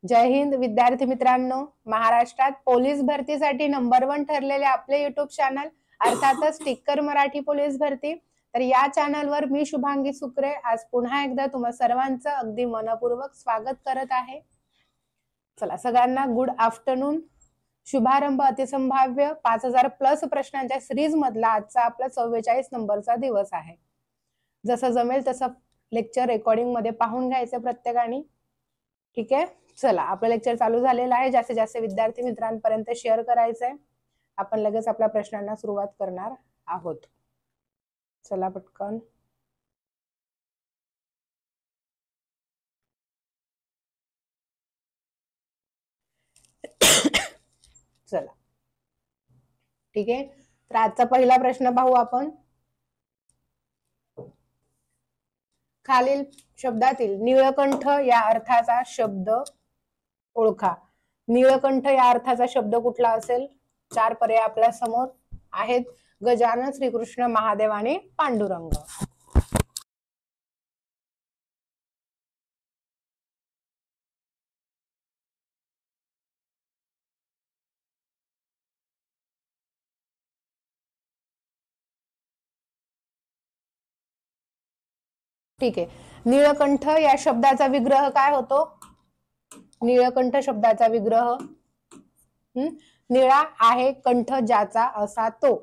जय हिंद विद्यार्थी मित्रांनो, महाराष्ट्रात पोलीस भरतीसाठी नंबर 1 ठरलेले आपले युट्यूब चॅनल अर्थातच टिक्कर मराठी पोलीस भरती। तर या चॅनलवर मी शुभांगी सुकरे आज पुन्हा एकदा तुम्हा सर्वांचं अगदी मनपूर्वक स्वागत करत आहे। चला सगळ्यांना गुड आफ्टरनून। शुभारंभ अतिसंभाव्य 5000 प्लस प्रश्नांच्या सिरीज मधला आजचा आपला 44 नंबरचा दिवस आहे। जसं जमेल तसं लेक्चर रेकॉर्डिंग मध्ये पाहून घ्यायचं प्रत्येकाने, ठीक आहे। चला आपलं लेक्चर चालू झालेलं आहे। जास्तीत जास्त विद्यार्थी मित्रांपर्यंत शेअर करायचंय। आपण लगेच आपल्या प्रश्नांना सुरुवात करणार आहोत। चला पटकन चला, ठीक आहे। तर आजचा पहिला प्रश्न पाहू आपण। खालील शब्दातील नीळकंठ या अर्थाचा शब्द ओळखा। नीळकंठ या अर्थाचा शब्द कुठला असेल? 4 पर्याय आपल्या समोर आहेत। गजानन, श्रीकृष्ण, महादेव आणि पांडुरंग। ठीक आहे। नीळकंठ या शब्दाचा विग्रह काय होतो? नीळकंठ शब्दाचा विग्रह निळा आहे कंठ ज्याचा असा तो,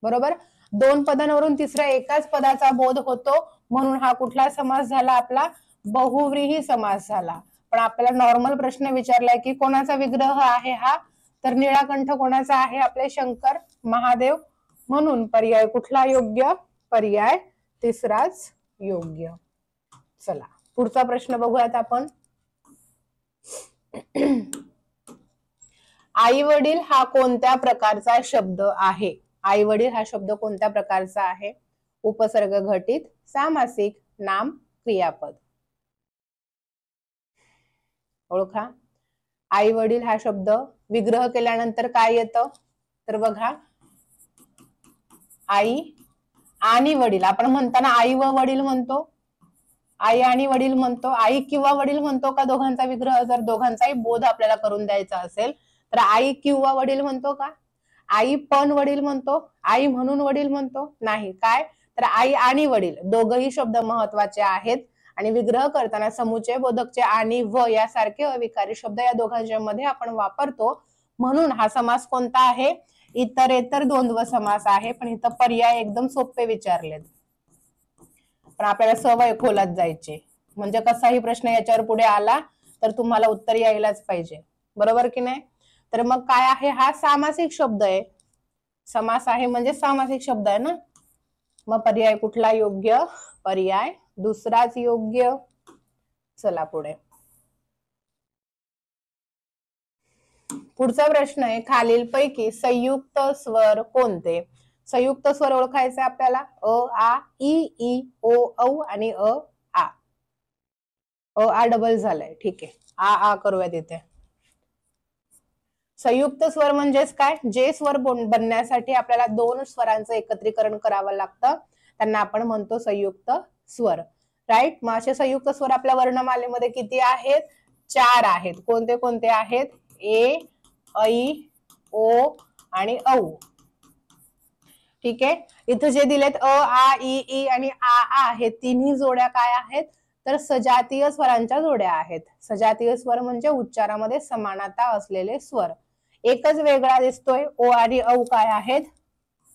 बरोबर। 2 पदांवरून तिसऱ्या एकाच पदाचा बोध होतो म्हणून हा कुठला समास झाला? आपला बहुव्रीही समास झाला। पण आपल्याला नॉर्मल प्रश्न विचारलाय की कोणाचा विग्रह आहे हा? तर निळाकंठ कोणाचा आहे? आपले शंकर महादेव, म्हणून पर्याय कुठला योग्य? पर्याय तिसराच योग्य। चला पुढचा प्रश्न बघूयात आपण। आई वडील हा कोणत्या प्रकारचा शब्द आहे? आई वडील हा शब्द कोणत्या प्रकारचा आहे? उपसर्ग घटित, सामासिक, नाम, क्रियापद। ओळखा। आई वडील हा शब्द विग्रह केल्यानंतर काय येतं? तर बघा, आई आणि वडील। आपण म्हणताना आई व वडील म्हणतो, आई आणि वडील म्हणतो, आई किंवा वडील म्हणतो का दोघांचा विग्रह? जर दोघांचाही बोध आपल्याला करून द्यायचा असेल तर आई किंवा वडील म्हणतो का? आई पण वडील म्हणतो? आई म्हणून वडील म्हणतो? नाही। काय? तर आई आणि वडील दोघही शब्द महत्वाचे आहेत आणि विग्रह करताना समुच्चय बोधकचे आणि व यासारखे अविकारी शब्द या दोघांच्या मध्ये आपण वापरतो, म्हणून हा समास कोणता आहे? इतरेतर द्वंद्व समास आहे। पण इथं पर्याय एकदम सोपे विचारलेत, पण आपल्याला सवय खोलात जायची, म्हणजे कसाही प्रश्न याच्यावर पुढे आला तर तुम्हाला उत्तर यायलाच पाहिजे, बरोबर की नाही। तर मग काय आहे? हा सामासिक शब्द आहे। समास आहे म्हणजे सामासिक शब्द आहे ना, मग पर्याय कुठला योग्य? पर्याय दुसराच योग्य। चला पुढे। पुढचा प्रश्न आहे, खालीलपैकी संयुक्त स्वर कोणते? संयुक्त स्वर ओळखायचे आपल्याला। अ, आ, ई, ओ, औ आणि अ, आ। अ, आ डबल झालंय, ठीक आहे। आ करूयात इथे। संयुक्त स्वर म्हणजेच काय? जे स्वर बनण्यासाठी आपल्याला 2 स्वरांचं एकत्रीकरण करावं लागतं त्यांना आपण म्हणतो संयुक्त स्वर, राईट। मग असे संयुक्त स्वर आपल्या वर्णमालेमध्ये किती आहेत? 4 आहेत। कोणते कोणते आहेत? ए, ऐ, ओ आणि औ, ठीक आहे। इथं जे दिलेत अ, आ, ई आणि आ हे तिन्ही जोड्या काय आहेत? तर सजातीय स्वरांच्या जोड्या आहेत। सजातीय स्वर म्हणजे उच्चारामध्ये समानता असलेले स्वर। एकच वेगळा दिसतोय, ओ आणि औ काय आहेत?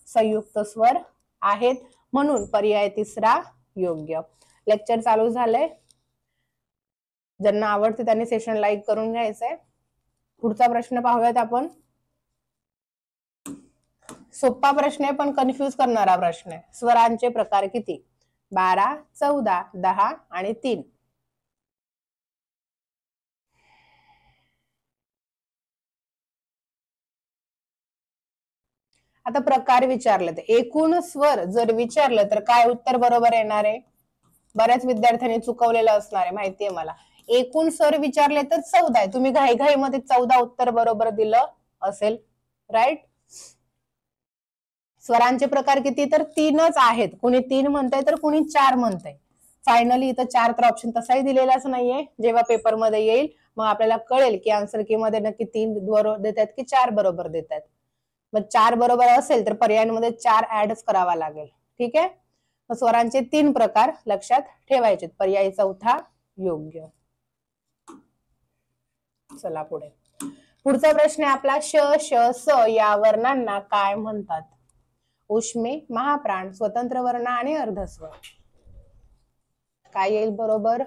संयुक्त स्वर आहेत, म्हणून पर्याय तिसरा योग्य। लेक्चर चालू झालंय, ज्यांना आवडते त्यांनी सेशन लाईक करून घ्यायचंय। पुढचा प्रश्न पाहूयात आपण। सोपा प्रश्न आहे पण कन्फ्यूज करणारा प्रश्न आहे। स्वरांचे प्रकार किती? 12, 14, 10 आणि 3। आता प्रकार विचारले तर एकूण स्वर जर विचारलं तर काय उत्तर बरोबर येणार आहे? बऱ्याच विद्यार्थ्यांनी चुकवलेलं असणार आहे, माहितीये मला। एकूण स्वर विचारले तर 14 आहे। तुम्ही घाईघाईमध्ये 14 उत्तर बरोबर दिलं असेल, राईट। स्वरांचे प्रकार किती? तर 3च आहेत। कुणी 3 म्हणतंय तर कुणी 4 म्हणतंय। फायनली इथं 4 तर ऑप्शन तसाही दिलेलाच नाहीये, जेव्हा पेपरमध्ये येईल मग आपल्याला कळेल की आन्सर की मध्ये नक्की 3 बरोबर देतात की 4 बरोबर देतात. मग 4 बरोबर असेल तर पर्यायांमध्ये 4 ऍडच करावा लागेल. ठीक आहे. मग स्वरांचे 3 प्रकार लक्षात ठेवायचे. पर्यायी चौथा योग्य. चला पुढे. पुढचा प्रश्न आहे आपला श श स या वर्णांना काय म्हणतात? उष्मे, महाप्राण, स्वतंत्र वर्ण आणि अर्धस्वर. काय येईल बरोबर?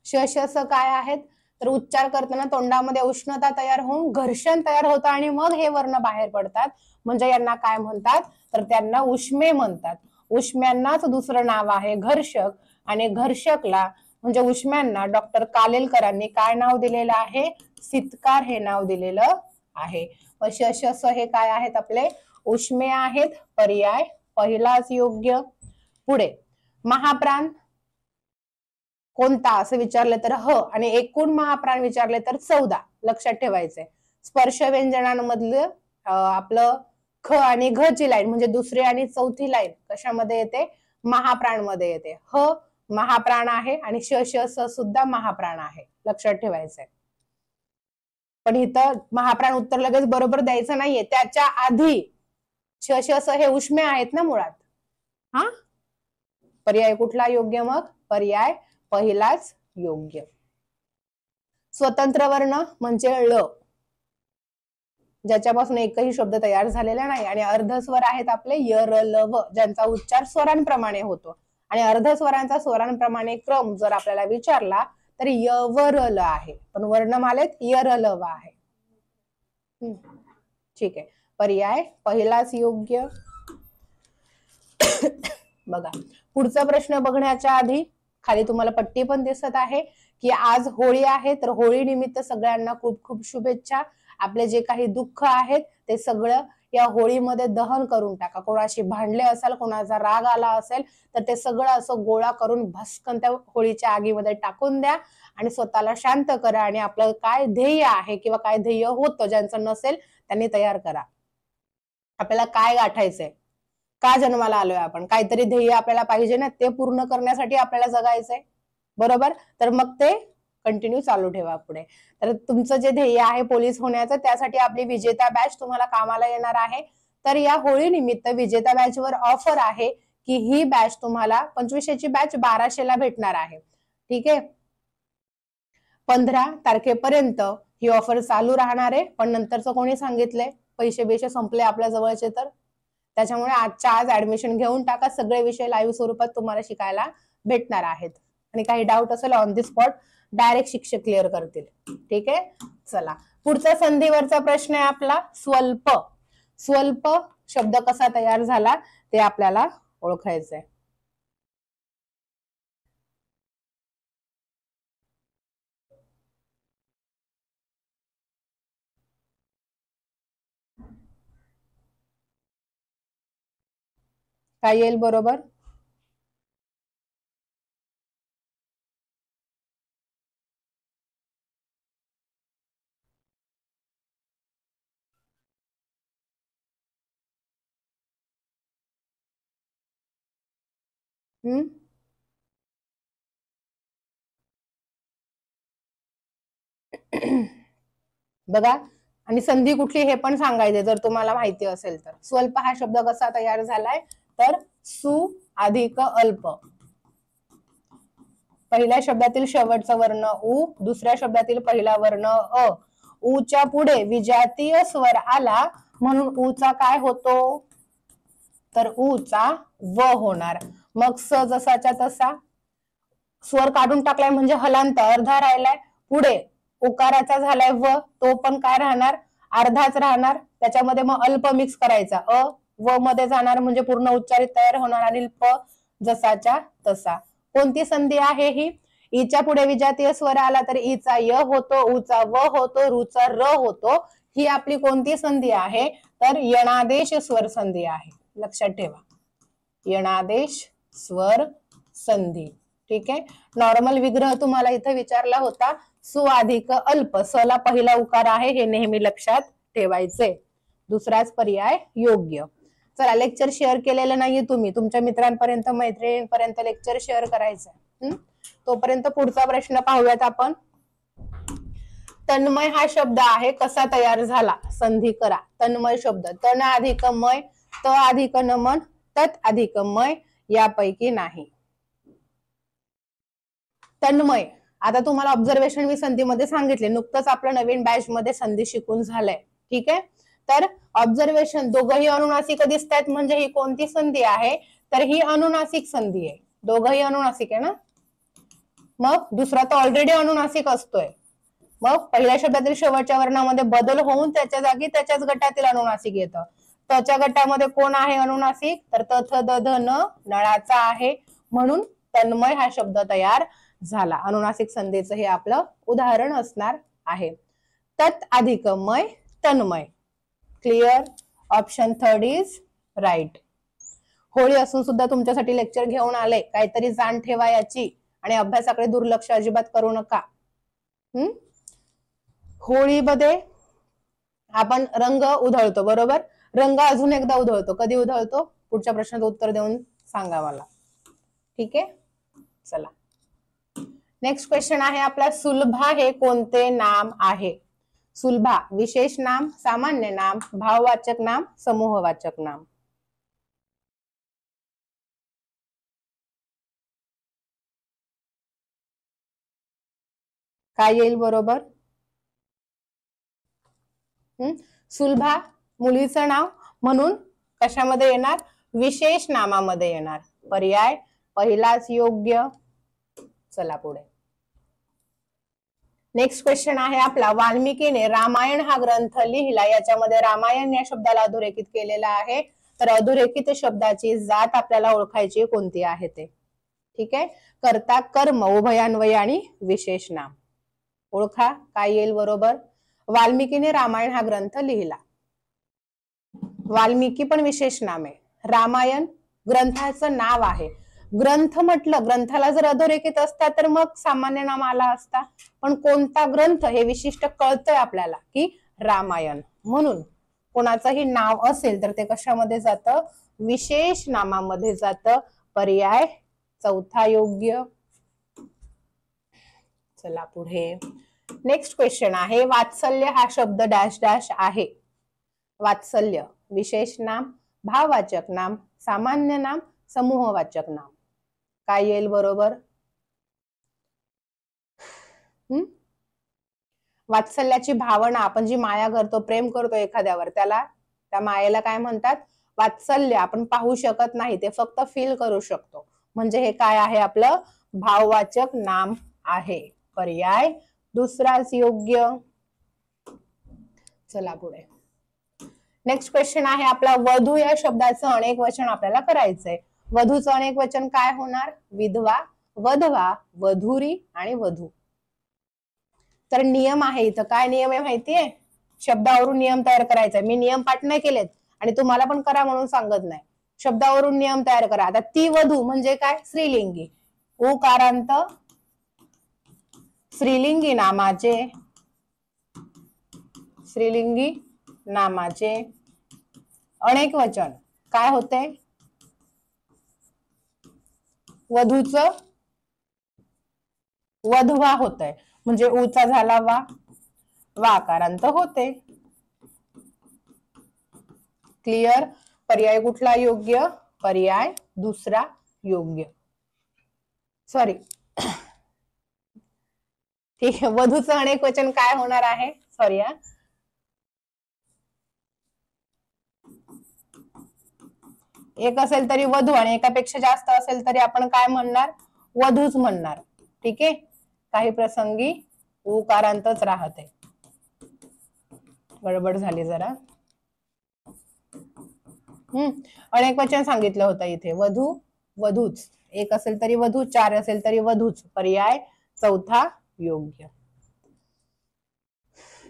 श श स काय आहेत? तर उच्चार करताना तोंडामध्ये उष्णता तयार होऊन घर्षण तयार होतं आणि मग हे वर्ण बाहेर पडतात. म्हणजे यांना काय म्हणतात? तर त्यांना उष्मे म्हणतात. उष्म्यांनाच दुसरं नाव आहे घर्षक. आणि घर्षकला म्हणजे उष्म्यांना डॉक्टर कालेलकरांनी काय नाव दिलेलं आहे? सितकार हे नाव दिलेलं आहे. श श स हे काय आहेत आपले? उष्मे आहेत. पर्याय पहिलाच योग्य. पुढे महाप्राण कोणता असं विचारलं तर ह आणि एकूण महाप्राण विचारले तर 14. लक्षात ठेवायचंय. स्पर्श व्यंजनांमधलं आपलं ख आणि घ ची लाईन म्हणजे दुसरी आणि चौथी लाईन कशामध्ये येते? महाप्राण मध्ये येते. ह महाप्राण आहे आणि श श स सुद्धा महाप्राण आहे. लक्षात ठेवायचंय. पण इथं महाप्राण उत्तर लगेच बरोबर द्यायचं नाहीये. त्याच्या आधी श श स हे उष्मे आहेत ना मुळात. हा पर्याय कुठला योग्य? मग पर्याय पहिलाच योग्य. स्वतंत्र वर्ण म्हणजे ळ, ज्याच्यापासून एकही शब्द तयार झालेला नाही. आणि अर्धस्वर आहेत आपले य र ल व, ज्यांचा उच्चार स्वरांप्रमाणे होतो. आणि अर्धस्वरांचा स्वरांप्रमाणे क्रम जर आपल्याला विचारला तर य व र ल आहे. पण वर्णमालेत य र ल व आहे. ठीक आहे. पर्याय पहिलाच योग्य. बघा पुढचा प्रश्न बघण्याच्या आधी खाली तुम्हाला पट्टी पण दिसत आहे की आज होळी आहे. तर होळी निमित्त सगळ्यांना खूप खूप शुभेच्छा. आपले जे काही दुःख आहेत ते सगळं या होळीमध्ये दहन करून टाका. कोणाशी भांडले असाल, कोणाचा राग आला असेल तर ते सगळं असं गोळा करून भस्कन त्या होळीच्या आगीमध्ये टाकून द्या आणि स्वतःला शांत करा. आणि आपलं काय ध्येय आहे किंवा काय ध्येय होतं ज्यांचं नसेल त्यांनी तयार करा. आपल्याला काय गाठायचंय, का जन्माला आलोय आपण, काहीतरी ध्येय आपल्याला पाहिजे ना, ते पूर्ण करण्यासाठी आपल्याला जगायचंय. बरोबर. तर मग ते कंटिन्यू चालू ठेवा पुढे. तर तुमचं जे ध्येय आहे पोलीस होण्याचं, त्यासाठी आपली विजेता बॅच तुम्हाला कामाला येणार आहे. तर या होळी निमित्त विजेता बॅच वर ऑफर आहे की ही बॅच तुम्हाला 2500ची बॅच 1200ला भेटणार आहे. ठीक आहे. 15 तारखेपर्यंत ही ऑफर चालू राहणार आहे. पण नंतरचं कोणी सांगितलंय? पैसे संपले आपल्या जवळचे तर. त्याच्यामुळे आजच्या आज ऍडमिशन घेऊन टाका. सगळे विषय लाईव्ह स्वरूपात तुम्हाला शिकायला भेटणार आहेत. आणि काही डाऊट असेल ऑन दी स्पॉट डायरेक्ट शिक्षक क्लिअर करतील. ठीक आहे. चला पुढचा संधीवरचा प्रश्न आहे आपला स्वल्प. स्वल्प शब्द कसा तयार झाला ते आपल्याला ओळखायचंय. काय येईल बरोबर? बघा आणि संधी कुठली हे पण सांगायचे जर तुम्हाला माहिती असेल तर. स्वल्प हा शब्द कसा तयार झालाय तर सु अधिक अल्प. पहिल्या शब्दातील शेवटचा वर्ण उ, दुसऱ्या शब्दातील पहिला वर्ण अ. उच्या पुढे विजातीय स्वर आला म्हणून उचा काय होतो? तर उचा व होणार. मग स जसाच्या तसा. स्वर काढून टाकलाय म्हणजे हलांत अर्धा राहिलाय. पुढे उकाराचा झालाय व, तो पण काय राहणार? अर्धाच राहणार. त्याच्यामध्ये मग अल्प मिक्स करायचा. अ व मध्ये जाणार म्हणजे पूर्ण उच्चारित तयार होणार. आणि प जसाच्या तसा. कोणती संधी आहे ही? ईच्या पुढे विजातीय स्वर आला तर ईचा य होतो, उचा व होतो, रुचा र होतो. ही आपली कोणती संधी आहे? तर यणादेश स्वर संधी आहे. लक्षात ठेवा. यणादेश स्वर संधी. ठीक आहे. नॉर्मल विग्रह तुम्हाला इथे विचारला होता. सु अधिक अल्प, स ला पहिला उकार आहे हे नेहमी लक्षात ठेवायचे. दुसराच पर्याय योग्य. चला, लेक्चर शेअर केलेलं नाहीये तुम्ही, तुमच्या मित्रांपर्यंत मैत्रिणींपर्यंत लेक्चर शेअर करायचंय. तोपर्यंत पुढचा प्रश्न पाहूयात आपण. तन्मय हा शब्द आहे, कसा तयार झाला? संधी करा. तन्मय शब्द तन अधिक मय, त अधिक नमन, तत् अधिक मय यापैकी नाही. तन्मय, आता तुम्हाला ऑब्झर्वेशन मी संधीमध्ये सांगितले, नुकतंच आपलं नवीन बॅच मध्ये संधी शिकून झालंय. ठीक आहे. तर ऑब्झर्वेशन, दोघंही अनुनासिक दिसत आहेत म्हणजे ही कोणती संधी आहे? तर ही अनुनासिक संधी आहे. दोघंही अनुनासिक आहे ना. मग दुसरा तर ऑलरेडी अनुनासिक असतोय. मग पहिल्या शब्दातील शेवटच्या वर्णामध्ये बदल होऊन त्याच्या जागी त्याच्याच गटातील अनुनासिक येतं. तच्या गटामध्ये कोण आहे अनुनासिक? तर त थ द ध न नळाचा आहे, म्हणून तन्मय हा शब्द तयार झाला. अनुनासिक संधीचं हे आपलं उदाहरण असणार आहे. तत् अधिक मय, तन्मय. Clear. Option 3 is right. Holi असून सुद्धा तुमच्यासाठी लेक्चर घेऊन आले, काहीतरी जाण ठेवा याची, आणि अभ्यासाकडे दुर्लक्ष अजिबात करू नका. होळीमध्ये आपण रंग उधळतो, बरोबर. रंग अजून एकदा उधळतो. कधी उधळतो? पुढच्या प्रश्नाचं उत्तर देऊन सांगा मला. ठीक आहे. चला, नेक्स्ट क्वेश्चन आहे आपला. सुलभा हे कोणते नाम आहे? सुलभा विशेष नाम, सामान्य नाम, भाववाचक नाम, समूहवाचक नाम. काय येईल बरोबर? सुलभा मुलीचं नाव, म्हणून कशामध्ये येणार? विशेष नामामध्ये येणार. पर्याय पहिलाच योग्य. चला पुढे. नेक्स्ट क्वेश्चन आहे आपला. वाल्मिकीने रामायण हा ग्रंथ लिहिला, याच्यामध्ये रामायण या शब्दाला अधोरेखित केलेला आहे. तर अधोरेखित शब्दाची जात आपल्याला ओळखायची कोणती आहे ते. ठीक आहे. कर्ता, कर्म, उभयान्वय आणि विशेष नाम. ओळखा. काय येईल बरोबर? वाल्मिकीने रामायण हा ग्रंथ लिहिला. वाल्मिकी पण विशेष नाम आहे. रामायण ग्रंथाचं नाव आहे. ग्रंथ म्हटलं, ग्रंथाला जर अधोरेखित असता तर मग सामान्य नाम आला असता, पण कोणता ग्रंथ हे विशिष्ट कळतंय आपल्याला की रामायण, म्हणून कोणाचंही नाव असेल तर ते कशामध्ये जातं? विशेष नामामध्ये जातं. पर्याय चौथा योग्य. चला पुढे. नेक्स्ट क्वेश्चन आहे. वात्सल्य हा शब्द डॅश डॅश आहे. वात्सल्य विशेष नाम, भाववाचक नाम, सामान्य नाम, समूहवाचक नाम. काय येईल बरोबर? वात्सल्याची भावना, आपण जी माया करतो, प्रेम करतो एखाद्यावर, त्याला, त्या मायेला काय म्हणतात? वात्सल्य. आपण पाहू शकत नाही, ते फक्त फील करू शकतो, म्हणजे हे काय आहे? आपलं भाववाचक नाम आहे. पर्याय दुसराच योग्य. चला पुढे. नेक्स्ट क्वेश्चन आहे आपला. वधू या शब्दाचं अनेक वचन आपल्याला करायचंय. वधूचं अनेक वचन काय होणार? विधवा, वधवा, वधुरी आणि वधू. तर नियम आहे इथं. काय नियम आहे माहितीये? शब्दावरून नियम तयार करायचा. मी नियम पाठ नाही केलेत आणि तुम्हाला पण करा म्हणून सांगत नाही. शब्दावरून नियम तयार करा. आता ती वधू म्हणजे काय? स्त्रीलिंगी. उकारांत स्त्रीलिंगी नामाचे, स्त्रीलिंगी नामाचे अनेक वचन काय होते? वधूचं वधवा होतंय, म्हणजे उचा झाला वा, वाकारांत होते. क्लिअर. पर्याय कुठला योग्य? पर्याय दुसरा योग्य. सॉरी, ठीक आहे. वधूचं अनेक वचन काय होणार आहे? सॉरी हा, एक असेल तरी वधू आणि एकापेक्षा जास्त असेल तरी आपण काय म्हणणार? वधूच म्हणणार. ठीक आहे. काही प्रसंगी उकारांतच राहते. गडबड झाली जरा. अनेक वचन सांगितलं होतं इथे. वधू, वधूच. एक असेल तरी वधू, चार असेल तरी वधूच. पर्याय चौथा योग्य.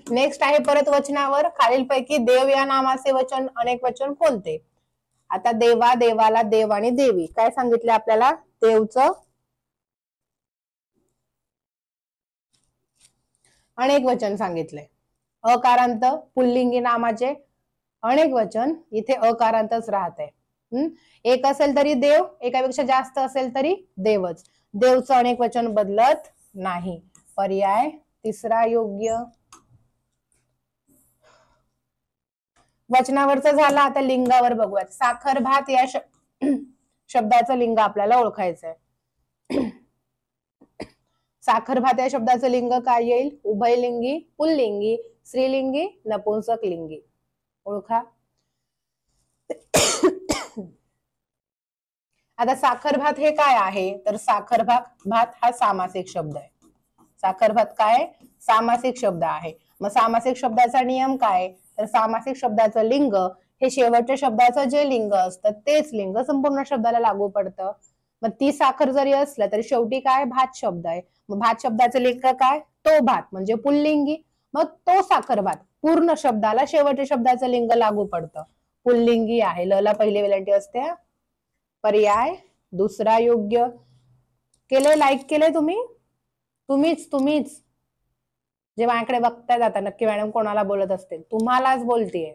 नेक्स्ट आहे परत वचनावर. खालीलपैकी देव या नामाचे वचन अनेक वचन कोणते? आता देवा, देवाला, देव आणि देवी काय सांगितले आपल्याला? देवचं अनेक वचन सांगितले. अकारांत पुल्लिंगी नामाचे अनेक वचन इथे अकारांतच राहते. एक असेल तरी देव, एकापेक्षा जास्त असेल तरी देवच. देवचं अनेक वचन बदलत नाही. पर्याय तिसरा योग्य. वचनावरचं झालं, आता लिंगावर बघूयात. साखर भात या शब्दाचं लिंग आपल्याला ओळखायचंय. साखर भात या शब्दाचं लिंग काय येईल? उभयलिंगी, पुल्लिंगी, स्त्रीलिंगी, नपुंसक लिंगी. ओळखा. आता साखर भात हे काय आहे? तर साखर भात हा सामासिक शब्द आहे. साखर भात काय? सामासिक शब्द आहे. मग सामासिक शब्दाचा नियम काय? तर सामासिक शब्दाचं लिंग हे शेवटच्या शब्दाचं जे लिंग असतं तेच लिंग संपूर्ण शब्दाला लागू पडतं. मग ती साखर जरी असलं तरी शेवटी काय? भात शब्द आहे. मग भात शब्दाचं लिंग काय? तो भात म्हणजे पुल्लिंगी. मग तो साखर भात पूर्ण शब्दाला शेवटच्या शब्दाचं लिंग लागू पडतं, पुल्लिंगी आहे. लला पहिली वेलांटी असते. पर्याय दुसरा योग्य. केले? लाईक केले तुम्ही? तुम्हीच जे माझ्याकडे बघताय आता नक्की मॅडम कोणाला बोलत असतील, तुम्हालाच बोलतीये.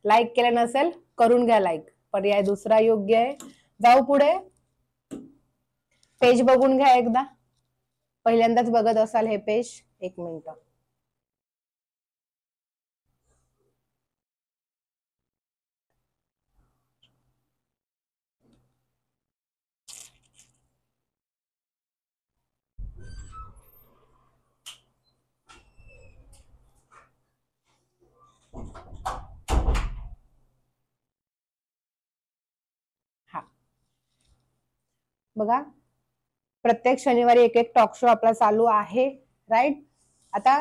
लाईक केलं नसेल करून घ्या लाईक. पर्याय दुसरा योग्य आहे. जाऊ पुढे. पेज बघून घ्या एकदा. पहिल्यांदाच बघत असाल हे पेज. एक मिनिट. बघा, प्रत्येक शनिवारी एक एक टॉक शो आपला चालू आहे, राईट. आता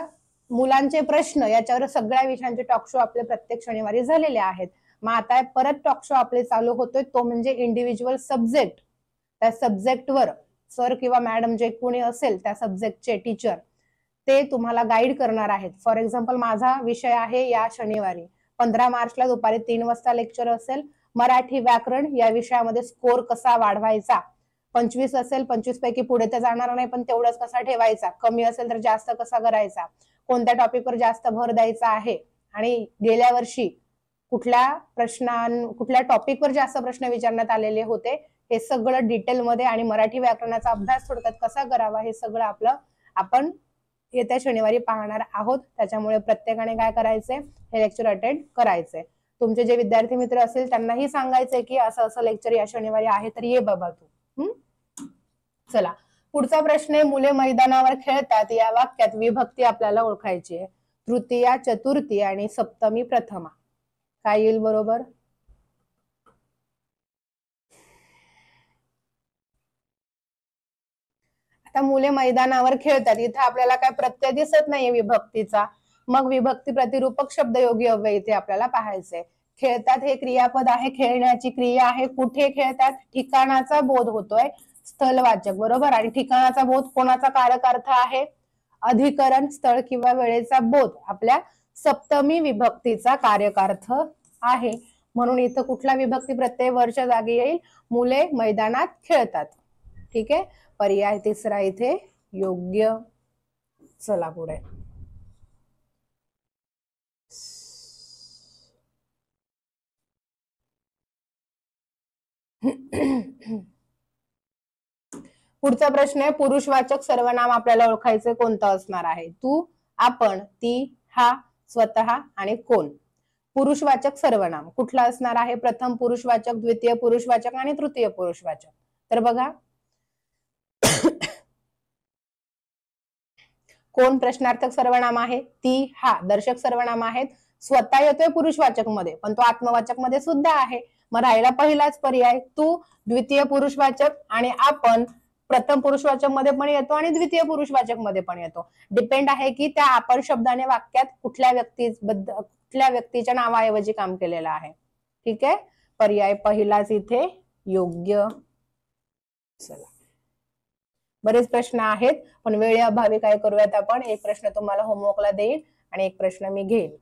मुलांचे प्रश्न याच्यावर सगळ्या विषयांचे टॉक शो आपले प्रत्येक शनिवारी झालेले आहेत. मग आता परत टॉक शो आपले चालू होतोय, तो म्हणजे इंडिव्हिज्युअल सब्जेक्ट. त्या सब्जेक्टवर सर किंवा मॅडम जे कोणी असेल त्या सब्जेक्टचे टीचर ते तुम्हाला गाईड करणार आहेत. फॉर एक्झाम्पल माझा विषय आहे या शनिवारी 15 मार्चला दुपारी 3 वाजता लेक्चर असेल. मराठी व्याकरण या विषयामध्ये स्कोर कसा वाढवायचा. 25 असेल, 25 पैकी पुढे तर जाणार नाही, पण तेवढंच कसा ठेवायचा. कमी असेल तर जास्त कसा करायचा. कोणत्या टॉपिकवर जास्त भर द्यायचा आहे. आणि गेल्या वर्षी कुठल्या टॉपिकवर जास्त प्रश्न विचारण्यात आलेले होते हे सगळं डिटेलमध्ये आणि मराठी व्याकरणाचा अभ्यास थोडक्यात कसा करावा हे सगळं आपण येत्या शनिवारी पाहणार आहोत. त्याच्यामुळे प्रत्येकाने काय करायचंय? हे लेक्चर अटेंड करायचंय. तुमचे जे विद्यार्थी मित्र असेल त्यांनाही सांगायचंय की असं असं लेक्चर या शनिवारी आहे तर ये बाबा तू. चला पुढचा प्रश्न आहे, मुले मैदानावर खेळतात या वाक्यात विभक्ती आपल्याला ओळखायची आहे. तृतीया, चतुर्थी आणि सप्तमी, प्रथमा. काय येईल बरोबर? आता मुले मैदानावर खेळतात, इथे आपल्याला काय प्रत्यय दिसत नाहीये विभक्तीचा. मग विभक्ती प्रतिरूपक शब्दयोगी अव्यय इथे आपल्याला पाहायचंय. खेळतात हे क्रियापद आहे, खेळण्याची क्रिया आहे. कुठे खेळतात? ठिकाणाचा बोध होतोय, स्थलवाचक बरोबर. आणि ठिकाणाचा बोध कोणाचा कारक अर्थ आहे? अधिकरण, स्थळ किंवा वेळेचा बोध आपल्या सप्तमी विभक्तीचा कार्यकार्थ आहे. म्हणून इथं कुठला विभक्ती प्रत्यय वरच्या जागी येईल? मुले मैदानात खेळतात. ठीक आहे. पर्याय तिसरा इथे योग्य. चला पुढे. पुढचा प्रश्न आहे, पुरुषवाचक सर्वनाम आपल्याला ओळखायचे कोणतं असणार आहे? तू, आपण, ती, हा, स्वतः आणि कोण. पुरुषवाचक सर्वनाम कुठला असणार आहे? प्रथम पुरुषवाचक, द्वितीय पुरुषवाचक आणि तृतीय पुरुषवाचक. तर बघा, कोण प्रश्नार्थक सर्वनाम आहे, ती, हा दर्शक सर्वनाम आहेत. स्वतः येतोय पुरुषवाचक मध्ये पण तो आत्मवाचक मध्ये सुद्धा आहे. मग राहिला पहिलाच पर्याय तू, द्वितीय पुरुषवाचक, आणि आपण प्रथम पुरुषवाचक मध्ये पण येतो आणि द्वितीय पुरुषवाचक मध्ये पण येतो. डिपेंड आहे की त्या आपण शब्दाने वाक्यात कुठल्या व्यक्तीच्या नावाऐवजी काम केलेलं आहे. ठीक आहे. पर्याय पहिलाच इथे योग्य. चला, बरेच प्रश्न आहेत पण वेळेअभावी काय करूयात आपण, एक प्रश्न तुम्हाला होमवर्कला देईल आणि एक प्रश्न मी घेईन.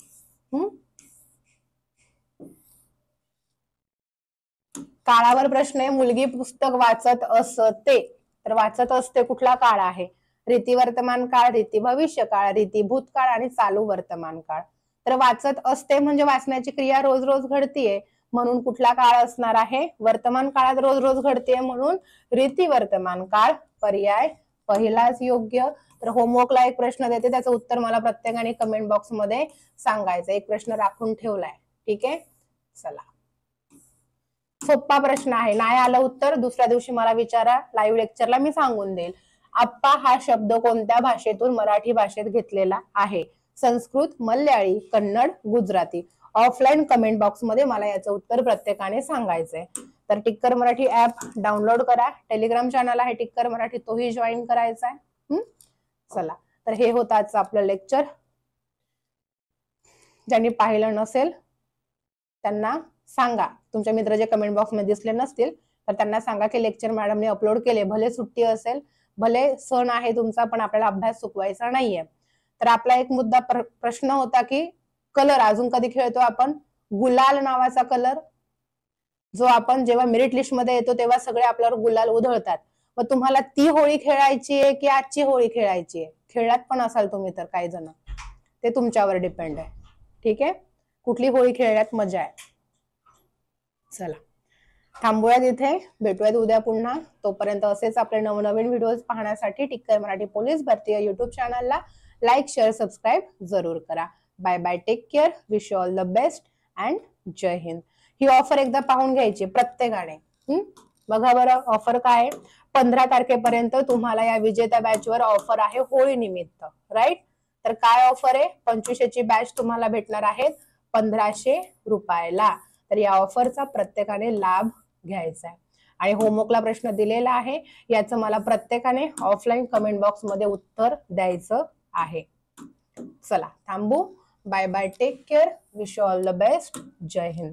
काळावर प्रश्न आहे, मुलगी पुस्तक वाचत असते. तर वाचत असते कुठला काळ आहे? रीती वर्तमान काळ, रीती भविष्य काळ, रीती भूतकाळ आणि चालू वर्तमान काळ. तर वाचत असते म्हणजे वाचण्याची क्रिया रोज रोज घडतीये, म्हणून कुठला काळ असणार आहे? वर्तमान काळात रोज रोज घडतीये म्हणून रीती वर्तमान काळ, पर्याय पहिलाच योग्य. तर होमवर्कला एक प्रश्न देते, त्याचं उत्तर मला प्रत्येकाने कमेंट बॉक्स मध्ये सांगायचं. एक प्रश्न राखून ठेवलाय, ठीक आहे. चला, सोपा प्रश्न आहे, नाही आलं उत्तर दुसऱ्या दिवशी मला विचारा, लाईव्ह लेक्चरला मी सांगून देईल. आप्पा हा शब्द कोणत्या भाषेतून मराठी भाषेत घेतलेला आहे? Sanskrit, Malayali, Kannada, Gujarati. Offline comment box मध्ये मला याचं उत्तर प्रत्येकाने सांगायचंय. तर टिक्कर मराठी ऍप डाउनलोड करा, टेलिग्राम चॅनल आहे टिक्कर मराठी, तोही जॉईन करायचा आहे. चला, तर हे होतं आजचं आपलं लेक्चर. ज्यांनी पाहिलं नसेल त्यांना सांगा, तुमच्या मित्र जे कमेंट बॉक्स मध्ये दिसले नसतील तर त्यांना सांगा की लेक्चर मॅडमने अपलोड केले. भले सुट्टी असेल, भले सण आहे तुमचा, पण आपल्याला अभ्यास चुकवायचा नाहीये. तर आपला एक मुद्दा प्रश्न होता की कलर अजून कधी खेळतो आपण? गुलाल नावाचा कलर, जो आपण जेव्हा मेरिट लिस्ट मध्ये येतो तेव्हा सगळे आपल्यावर गुलाल उधळतात. मग तुम्हाला ती होळी खेळायची आहे की आजची होळी खेळायची आहे? खेळलात पण असाल तुम्ही तर काही जण, ते तुमच्यावर डिपेंड आहे, ठीक आहे. कुठली होळी खेळण्यात मजा आहे? चला, थांबूयात इथे, भेटूयात उद्या पुन्हा. तोपर्यंत असेच आपले नवनवीन व्हिडिओज पाहण्यासाठी टिक्कर मराठी पोलीस भरती या युट्यूब चॅनलला लाईक, शेअर, सबस्क्राईब जरूर करा. Bye bye, take care, wish you all the best and जय हिंद. ही ऑफर एकदा पाहून घ्यायची प्रत्येकाने. बघा बरं ऑफर काय आहे. 15 तारखेपर्यंत तुम्हाला या विजेत्या बॅचवर ऑफर आहे होळी निमित्त, राईट. तर काय ऑफर आहे? 2500ची बॅच तुम्हाला भेटणार आहे 1500 रुपयाला. तर या ऑफरचा प्रत्येकाने लाभ घ्यायचा आहे. आणि होमवर्कला प्रश्न दिलेला आहे, याचं मला प्रत्येकाने ऑफलाईन कमेंट बॉक्स मध्ये उत्तर द्यायचं आहे. चला थांबू. Bye bye, take care, wish you all the best, जय हिंद.